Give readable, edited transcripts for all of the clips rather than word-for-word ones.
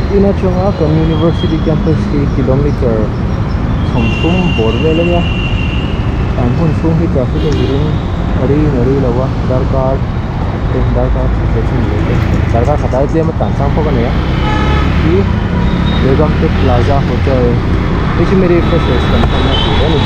Ina chunga kan university campus ki kilometer somsum borle le ya an hun sum hi traffic giring ari lawa dar card situation le dar card khatai tle ma tan sang phoka ne ya ki Begum Tech Plaza hotel which mere freshers kan na ki ni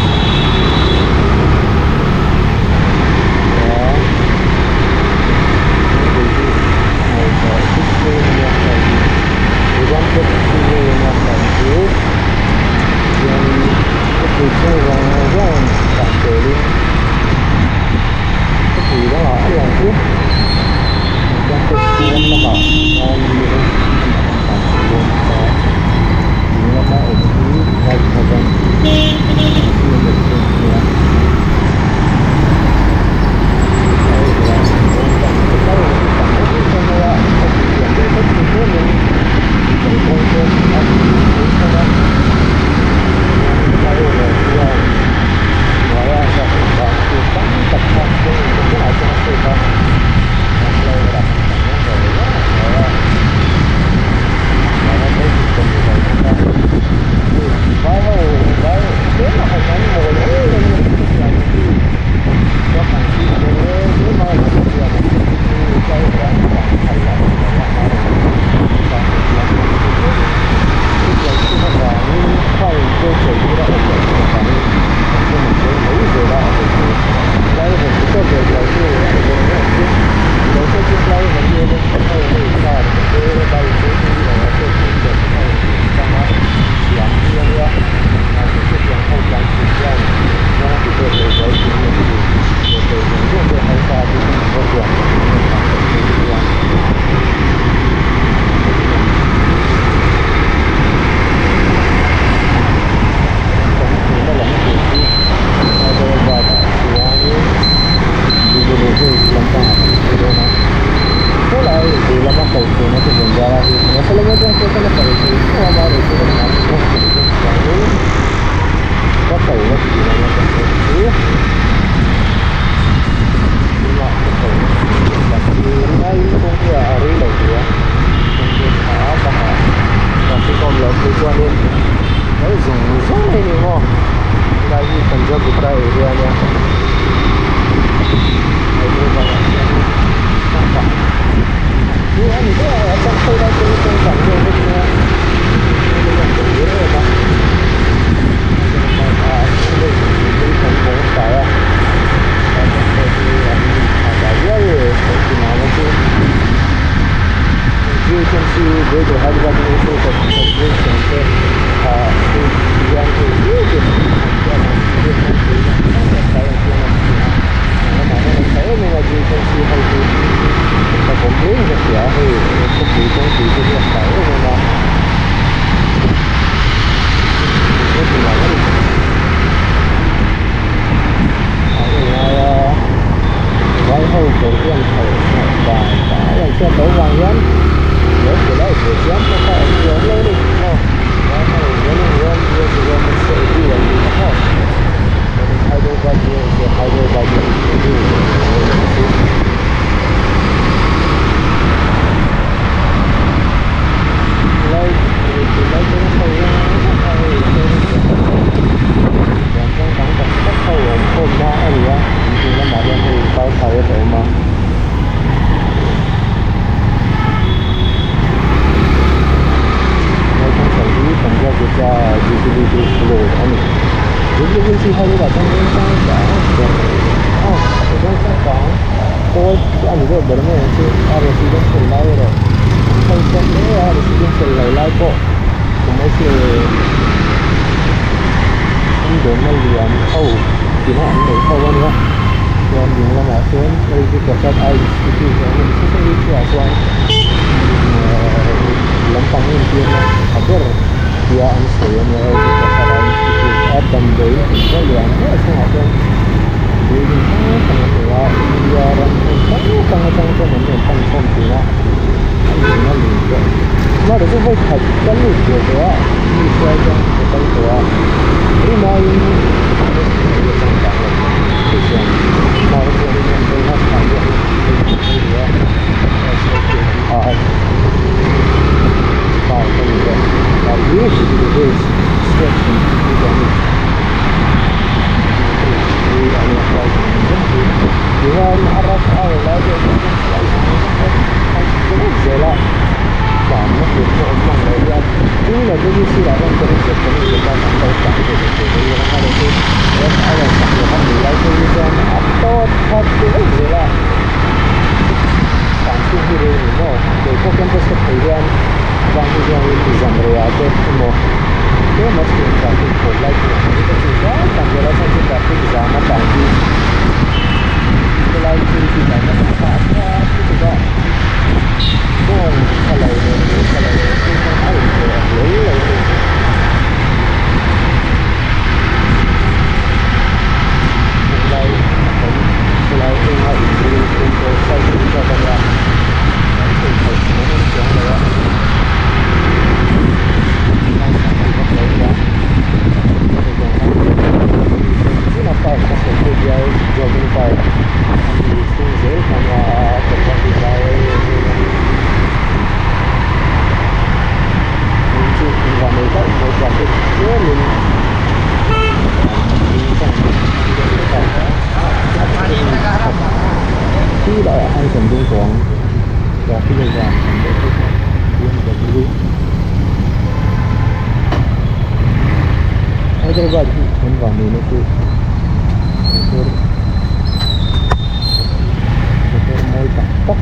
那都是会很跟路的，你说一下，我跟你说。huge to the hills stretch from Tutu Damage. Dengan arah awal dia zela sama itu omong dia ini lah jadi silakan terus kita sampai sampai jadi orang ada itu dan ada sampai nilai tulisan atau hati zela tanpa huru no jadi kampus kemudian bangku yang itu zamriate mo dia mesti traffic polite itu juga sampai rasa traffic sama tadi selain itu kita apa itu juga bom kalau itu kan ada lalu selain itu ada untuk saya juga ada kenapa saya dia jogging park di Sungai karena tempat di bawah untuk mereka mau traffic jalan tidak ai cần trung quảng và cái dây vàng để BMW Hyderabad mình vào miền Nam motor mau tak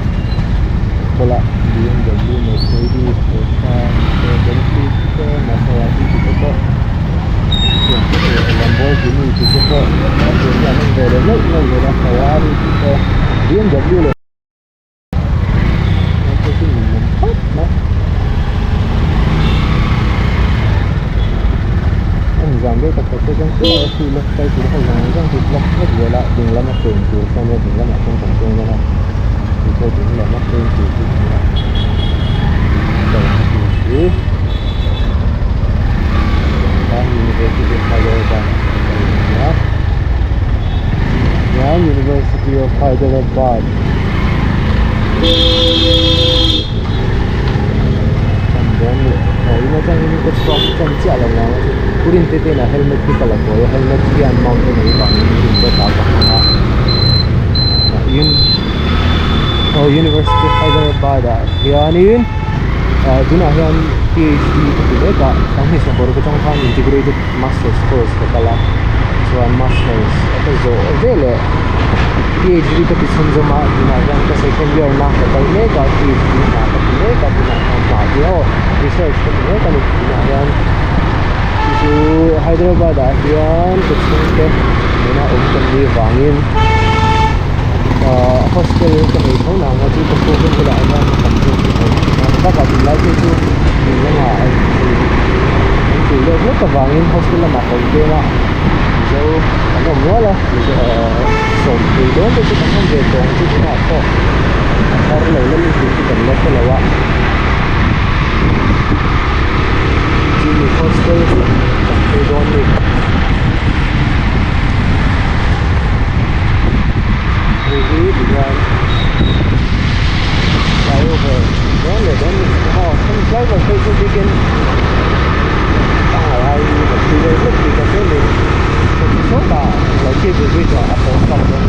bola BMW Mercedes Toyota Bentley Maserati itu kok Lamborghini itu kok yang berbeda Ferrari itu BMW loh itu mantap nah Zambia tak kata kan tu lah kai tu hal yang kan tu lah dia lah dengan lama tu sama dengan lama tu kan itu dengan lama tu University of Hyderabad ini macam ini construction jalan lah. Kurin tete na helmet ni pala ko. Helmet yan mountain ni bang ini berapa hanga. Yun University of Hyderabad. Yan yun. Duna yan PhD itu mereka. Kami semua baru kecangkan integrated masters course kepala. So masters atau so vele. PhD itu pisang duna yan ke second year na kepala mereka PhD na kepala mereka duna dia research mereka ni duna yan. Di Hyderabad yan kucing ke mana umpan di bangin hostel kami tahu nak ngaji perkuliahan pula ada kampung kita dapat nilai itu nilai apa itu dia tu bangin hostel lah kau dia lah so kamu mula so itu tu kita kan dia tu itu apa karena lalu kita lihat lewat ini hostel they don't need dengan flyover dan kan flyover itu bikin hai thì đây rất là cái mình số là chia từ vi trò Apple xong rồi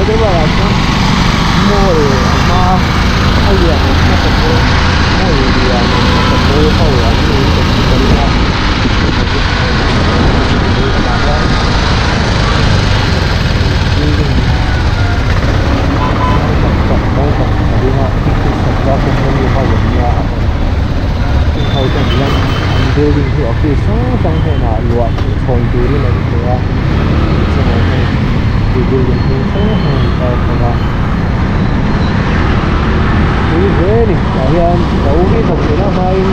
cái bà là sao mua rồi mà hay là nó có mua hay là nó có mua không là cái gì cũng cần ra đi ha cái sắp ra cái gì họ vẫn nhà họ trong những building thì office sang thế nào loạt phòng tu đi này thì là cho nên cái building thì sang hàng là cái ni kalian tahu ni tak pernah main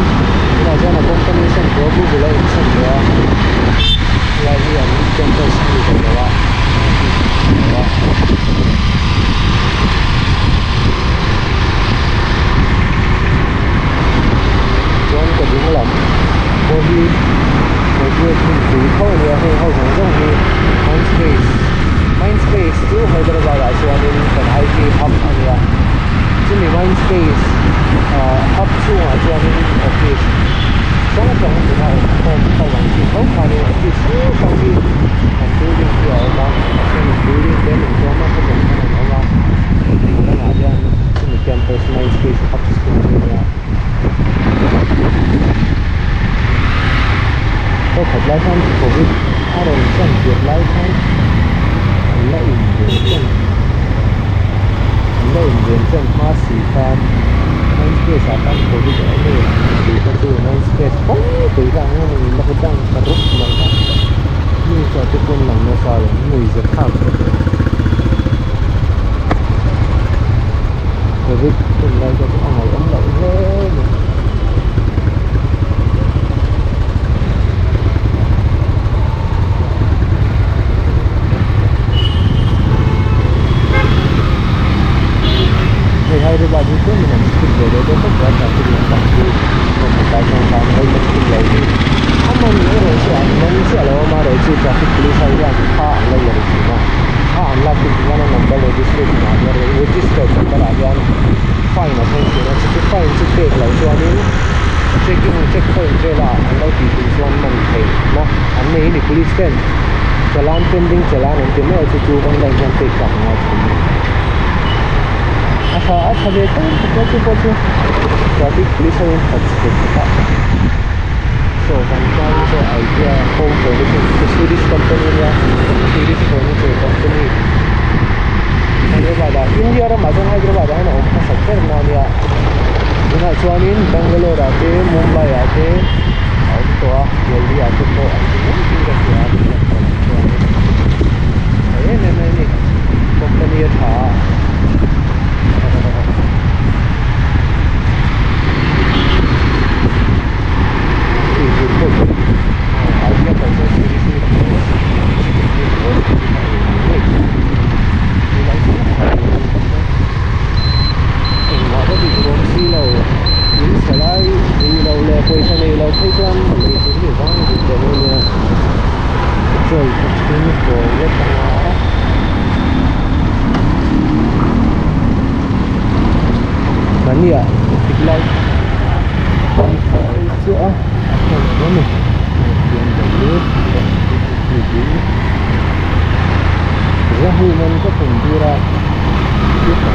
macam nak combination dua buku lain semua lagi yang campus ni kalau John có đúng lắm bởi vì mọi người mình tự thôi thì hay họ cũng giống như Mindspace tu Hyderabad actually kan IT hub ania sini Mindspace hub tu actually office sangat sangat besar kau nanti kau ada office sampai building tu orang sini building dan semua macam mana orang ada sini campus Mindspace hub sebenarnya tôi thật lái thân Covid ai đồng chân việc lái thân là ủng viên chân hoa sĩ phan Mindspace sản phẩm Covid ở đây thì có từ Mindspace không từ rằng mình là cái tăng cả rút mà khác như cho cái quân lòng nó sao là người rất khác Covid tuần này cho cái ngày ấm lạnh hết Hyderabad itu memang mungkin beda dengan tapi yang pasti mempertahankan kamera mungkin lagi aman manusia lalu mara itu traffic police aja Allah ya Rasulullah Allah tu mana number registration ada register number aja fine apa itu jadi fine check lah itu ada checking checkpoint lah Allah di tujuan mana nah ini police kan jalan pending jalan nanti mau itu bang dan check kan अच्छा देखो पहुँचे traffic police है so sometimes so idea home services Swedish company या Swedish furniture company Hyderabad India orang macam Hyderabad है ना उनका sector ना लिया इन्हें चुनाइन Bangalore आते Mumbai आते और तो Delhi आते तो अंतिम tinggal siapa नहीं company था Mania, like itu mana? Zahiman ke penjara kita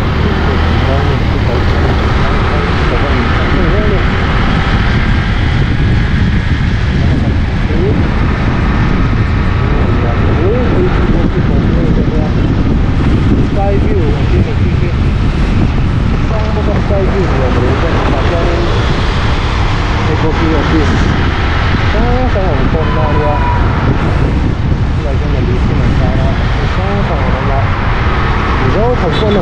Sky view sky view yang berusaha macam ekonomi office sangat formal ya lagi analisa masalah sangat ramah result很多人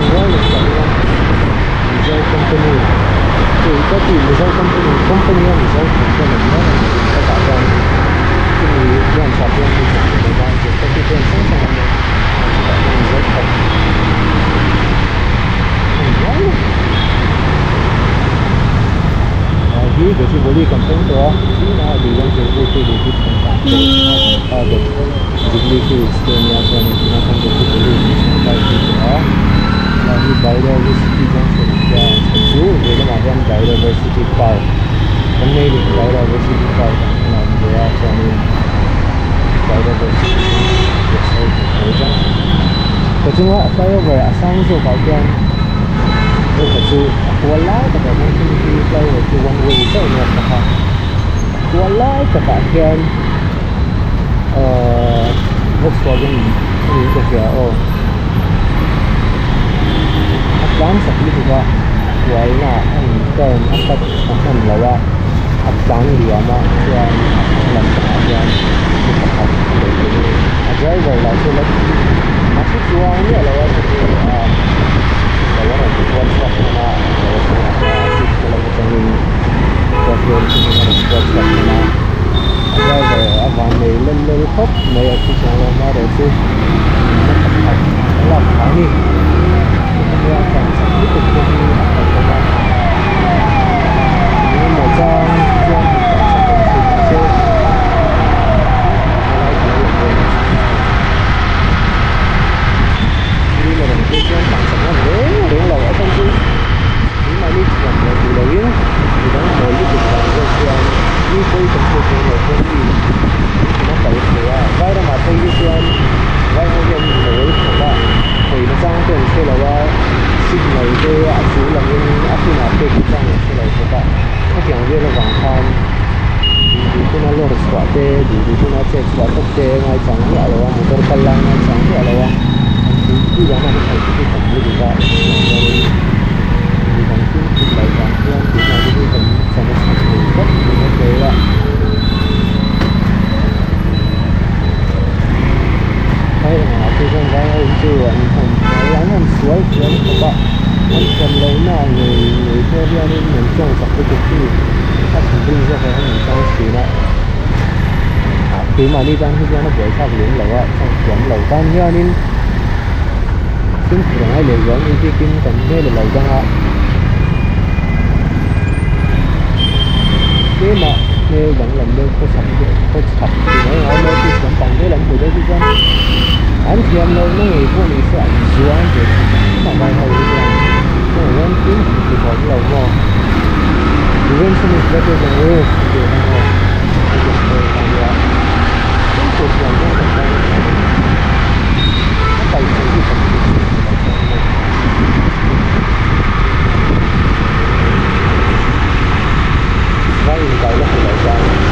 result company 对个体 result company yang result 很多人在打仗这里让小编去讲这个关系这这边生产的打仗 result 很多Jadi besi boleh kampung tu ini nak bilang sesuatu tu lebih tentang ada jadi tu istilahnya kan kita kan besi boleh sampai itu lagi biodiversity junction ya itu dia macam biodiversity park kami di biodiversity park nak dia kami biodiversity reserve program có chung á flyover à sang số bảo kian tôi phải chú tua lái tất cả những cái flyover chú one way tới nhà tất cả tua lái tất cả kian Volkswagen ini itu kira advance sekali juga wala ang kan apat akan lawa abang dia mah yang akan kemudian cepat driver lah sulit masuk uangnya lawa itu lawa itu WhatsApp mana asik kalau macam ini driver mana driver abang ni lên khóc này aku jangan marah tu lah kami dia akan sakit itu akan kena ini macam yang kita ini là cái chuyện bằng sẵn nó đến lầu ở trong chung nhưng mà đi làm là từ đầu yến thì đó là một cái việc làm cho chuyện như tôi trong cuộc đời này tôi đi nó phải là vai ra mà tôi đi chuyện vai không nhận nổi của bạn thì nó sang tiền sẽ là vai xin này tôi áp chú là những áp chú nào tôi cũng sang sẽ là của bạn các kiểu như là vàng tham thì tôi nói luôn là quả tê thì tôi nói chơi quả tốc tê ngay chẳng nhẹ là một tôi cân lăng ngay chẳng nhẹ là cứ giá này phải cái phần như vậy vậy thì còn cứ lại còn thêm thì là cái phần sản phẩm rất là ok ạ hay là tôi không có hơi chưa anh không phải lắng anh suối chuyện các bạn anh cần lấy nào người theo theo nên mình trông sạch cái cuộc thi các thành viên sẽ phải mình trong xí lại khi mà đi đang khi nó phải sao biển lẩu ạ trong chuyện lẩu tan nha nên chúng thường hay lẩu giống như cái kinh cần nghe là lẩu tăng ạ thế mà nếu vẫn làm được có sạch thì nó nói cái sản phẩm đấy làm từ đấy chứ anh thì em nói người của mình sẽ ảnh xuống thì mà bài hồi thì nó vẫn kiếm thì có cái lẩu ngon prevention is better than cure thì nó ngon chúng tôi làm nó là cái nó phải sự gì cũng vay vậy là phải lấy ra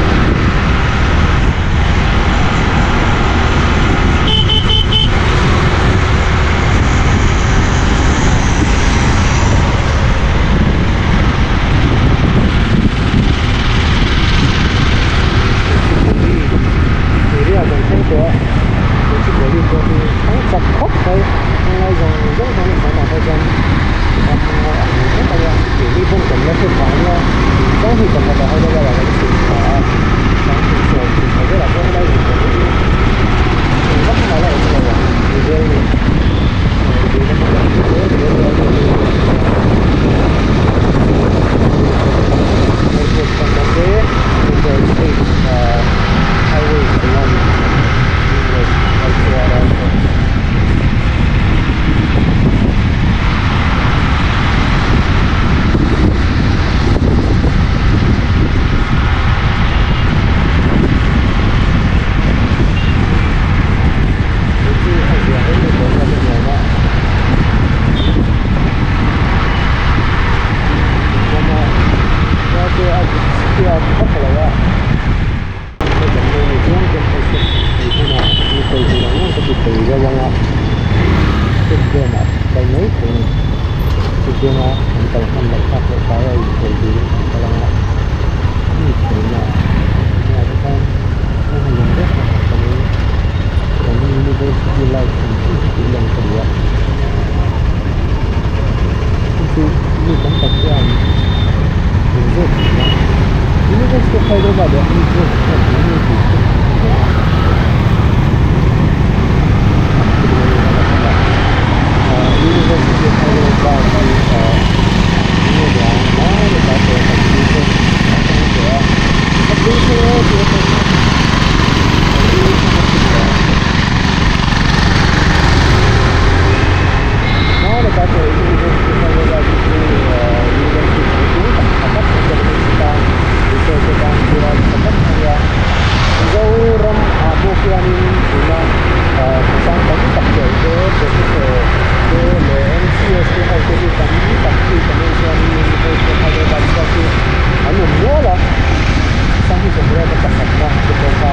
ที่สมรสกับสัตว์นะทุกคนค่ะ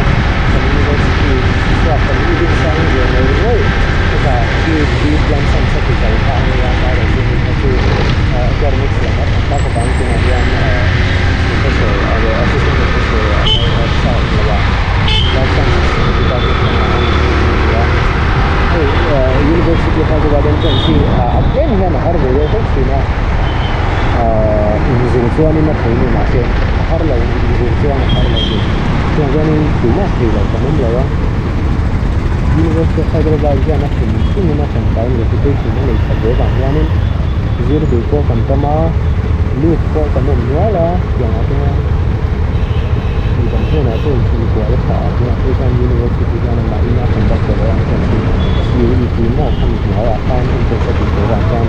สมัยนี้ที่ว่าคนที่ดิ้นสร้างเรื่องเลยเว้ยก็ที่ยังสร้างสติใจทางในการได้ที่นี่ก็คือการมิกซ์แล้วก็ก็บางทีนะยังก็คืออะไรassistant professorอะไรสอนแล้วว่าแล้วก็ที่เราเป็นuniversity هذا بعدين كان في أبين هنا هرب يوقف فينا إنجلترا ما خليني معك هرب لو إنجلترا هرب لو كان يعني فينا في لو كمان لو university هذا بعد جانا في ما كان بعدين reputation ما يتحدث عن يعني زير بيكو كان تما ليك كو كمان ولا يعني أتنا إذا هنا تقول في قوة فأنا إذا university جانا ما إنا كان بكرة يعني كانอยู่ที่นอกทำหัวการเป็นสติปัญญาการ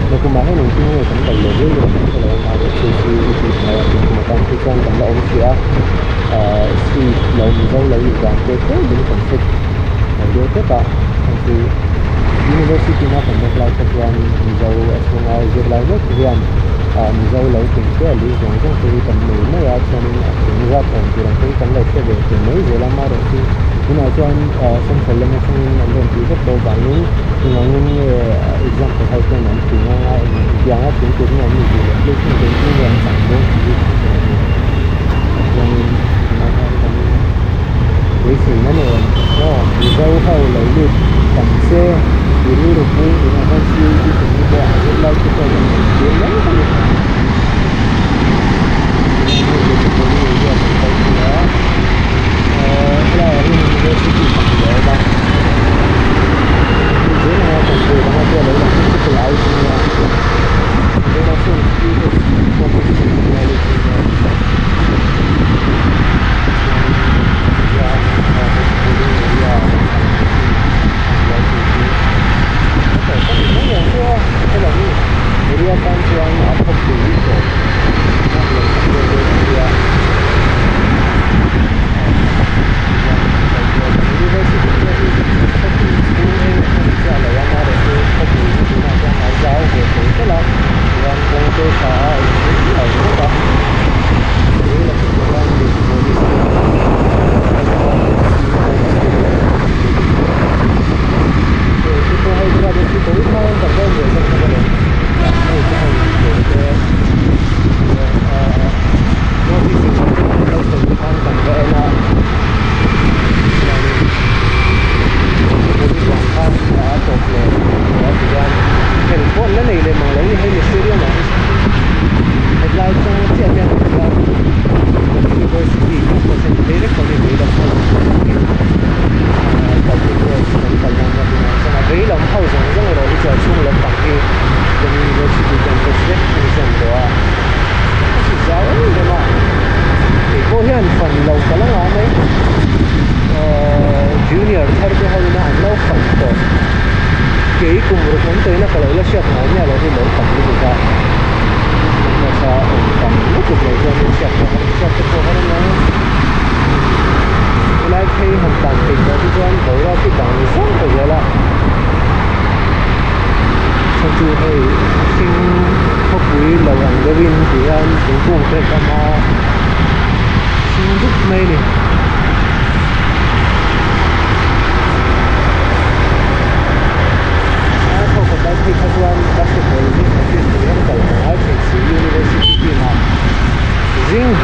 แล้วก็มาให้หนุ่มที่นี่ผมแต่เลยเรื่องที่เรามาดูที่เราเป็นกรรมการที่การทำเราเสียที่เรามีเราอยู่กันเด็กก็เป็นคนเช็คเดี๋ยวก็ต่อคือ university นะผมเราจะเรียนมีเราช่วงเราจะเรียนเรื่องมีเราเราเป็นแค่หรือส่วนของที่ทำเลยไม่อยากจะมีว่าผมจะต้องทำอะไรแค่เด็กไม่เวลามาดูที่Ina chuan san thalam chung an len ti vek do bang nin ngangin example hai ten an ti nga yang a tin tu nga ni di le chung den tu yang sang do ti yang na ha kan we si na ne no di zau hau lo lu tam se di ru ru pu ina han si di tu ni ba a la ki ta yang ni na ni ni university của bạn dưới này còn từ đó kia lấy là cái từ ai cũng là đây là phương đi được một cái gì này được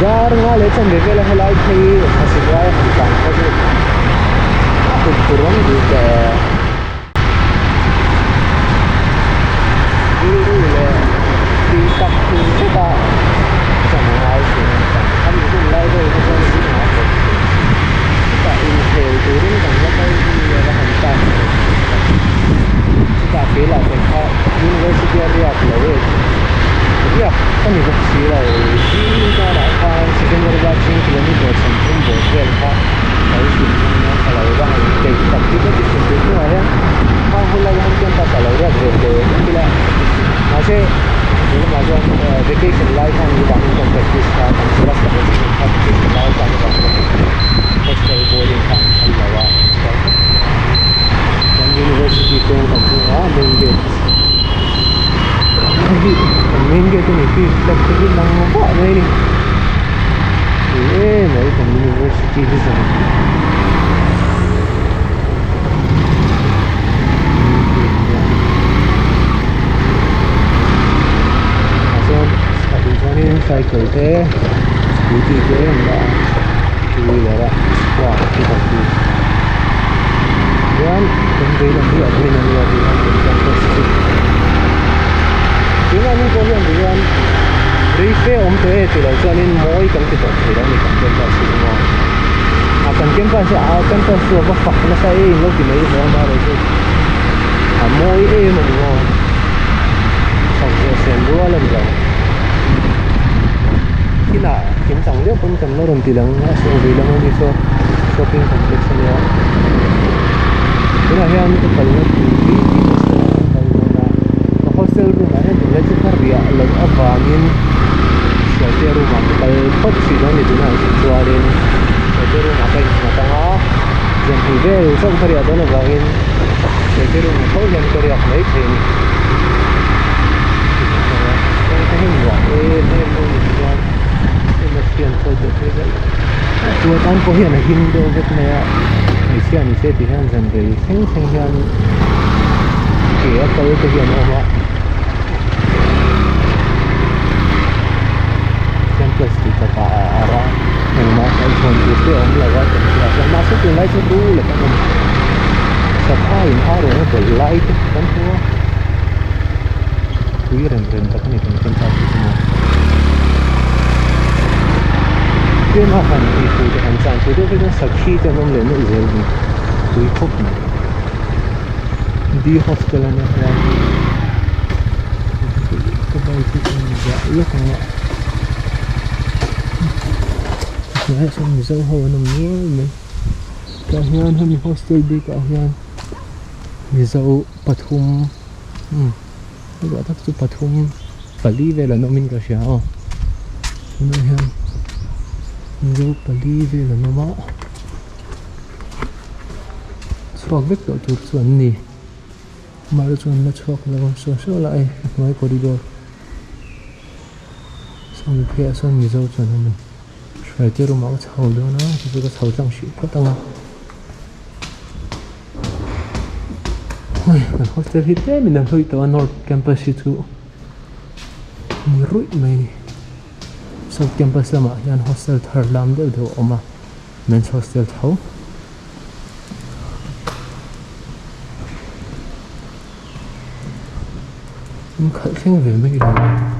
Gar nga le chan level la helai thei phasirai han tang ko ju aku kurang di ka dulu le di tak tu ta chan ai tu kan tu lai de ko jan si na ko ta in the tu rin kan la kai di la han ta ta ke la ke kha university area la we ya kan ni ko si la si ka la ka secondary watching kilometer something bo ke ka ai si na ka la ba han ke ta ki ko si tu tu ya ha ho la han kan ta la ya de bila ma se ni ma jo vacation life han ni ba ni ko practice ka kan si la ka vacation life ka ba hostel boarding ka la wa dan university ko ka main gate main gate ni fi flat ni nang mo ba ni mai kan university hi zan asan atin chuanin cycle te scooty te anga two wheeler a squat ti kan ti yan kan dei lam hi admin ani ati han campus ti tinga ni ko yan diyan rife om te ti lo chuanin moi kan ti tok thei ni kan campus ti mo a kan campus wa fa na sa e lo ti mai mo ma ro chu a moi e mo ni mo sau khi xem bữa lần rồi khi nào kiếm chẳng biết con cần nó đồng tiền lắm số vì lắm đi cho shopping complex này thế là hiện cái phần nó thì nó hostel room này thì lấy chút ria lấy ở vangin shelter room mà cái hot xí đó thì nó chua lên shelter room mà cái mà ta nó dân thì về trong thời đó là vangin shelter room không dân cái ria mấy thì tua tan ko hian a hin do vet ne a ni sia ni se ti han zan ve seng seng hian ke a kal te hian oma campus ti ta pa ara en ma ai chon ti se om la wa ta ma se ti lai se du la kan sa pa in aro no bel light kan ko ren ta kan kan ta ti mo cái mà hành thì phụ thì hành sản phụ đối với sắc khí cho nó lên nó dễ đi túi khóc này đi hostel này là cái bài thì mình dạ lúc mà dạ xong dâu hồ nằm nữa mình cả hiền hơn hostel đi cả hiền mình dâu Pathum cái gọi tắt chữ Pathum Pali về là nó mình cả sao nó hiền dâu Pali về là nó mọ chuộc vết độ chuột chuẩn nè mà nó chuẩn nó chuộc là còn sửa lại mới corridor xong phía sau mình dâu chuẩn mình phải chơi máu chầu nữa nó thì cái chầu trong sĩ có tăng ôi hostel hit thế mình đang hơi tới North Campus itu mình rụi mày South Campus lama yan hostel thar lam deuh deuh oma men's hostel tho khal thleng ve mai lo